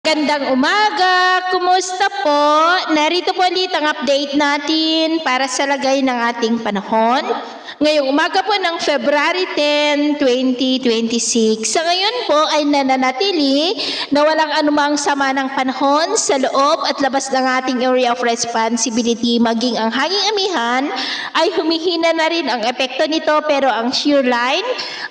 Gandang umaga! Kumusta po? Narito po ulit ang update natin para sa lagay ng ating panahon. Ngayong umaga po ng February 10, 2026. Sa ngayon po ay nananatili na walang anumang sama ng panahon sa loob at labas ng ating area of responsibility. Maging ang hanging amihan ay humihina na rin ang epekto nito, pero ang shear line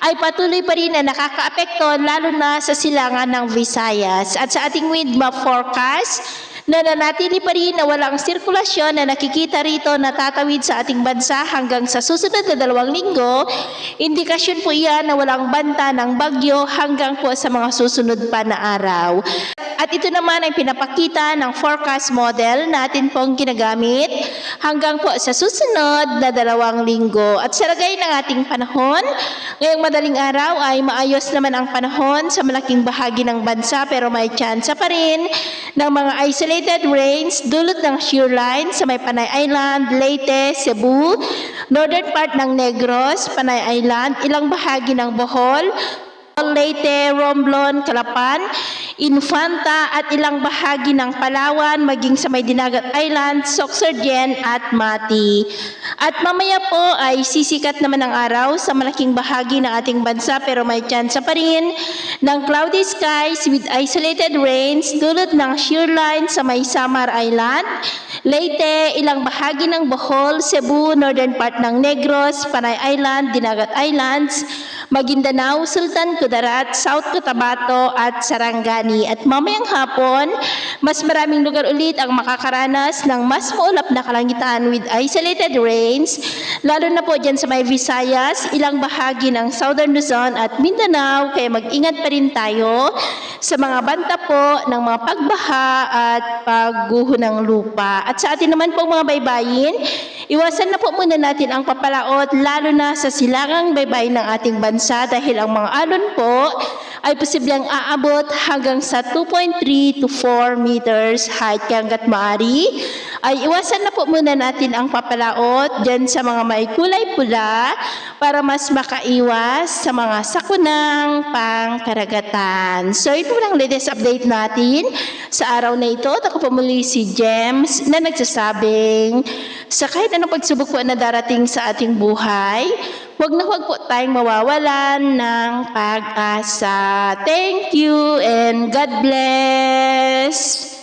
ay patuloy pa rin na nakakaapekto lalo na sa silangan ng Visayas. At sa ating wind map forecast, nananatili pa rin na walang sirkulasyon na nakikita rito na tatawid sa ating bansa hanggang sa susunod na 2 linggo. Indikasyon po iyan na walang banta ng bagyo hanggang po sa mga susunod pa na araw. At ito naman ay pinapakita ng forecast model natin pong ginagamit hanggang po sa susunod na 2 linggo. At sa lagay ng ating panahon, ngayong madaling araw ay maayos naman ang panahon sa malaking bahagi ng bansa, pero may tsansa pa rin ng mga isolated rains dulot ng shear line sa may Panay Island, Leyte, Cebu, northern part ng Negros, Panay Island, ilang bahagi ng Bohol, Leyte, Romblon, Calapan, Infanta at ilang bahagi ng Palawan, maging sa may Dinagat Island, Sorsogon at Mati. At mamaya po ay sisikat naman ang araw sa malaking bahagi ng ating bansa, pero may tsansa pa rin ng cloudy skies with isolated rains dulot ng shear line sa may Samar Island, Leyte, ilang bahagi ng Bohol, Cebu, northern part ng Negros, Panay Island, Dinagat Islands, Maguindanao, Sultan Kudarat, South Cotabato at Sarangani. At mamayang hapon, mas maraming lugar ulit ang makakaranas ng mas maulap na kalangitan with isolated rains, lalo na po dyan sa may Visayas, ilang bahagi ng Southern Luzon at Mindanao, kaya mag-ingat pa rin tayo sa mga banta po ng mga pagbaha at pagguho ng lupa. At sa atin naman po mga baybayin, iwasan na po muna natin ang papalaot, lalo na sa silangang baybayin ng ating bansa, dahil ang mga alon po ay posibleng aabot hanggang sa 2.3 to 4 meters height. Kaya hanggat maaari ay iwasan na po muna natin ang papalaot dyan sa mga may kulay pula para mas makaiwas sa mga sakunang pangkaragatan. So ito lang latest update natin sa araw na ito. At ako po muli si James na nagsasabing sa kahit anong pagsubok po na darating sa ating buhay, huwag na huwag po tayong mawawalan ng pag-asa. Thank you and God bless!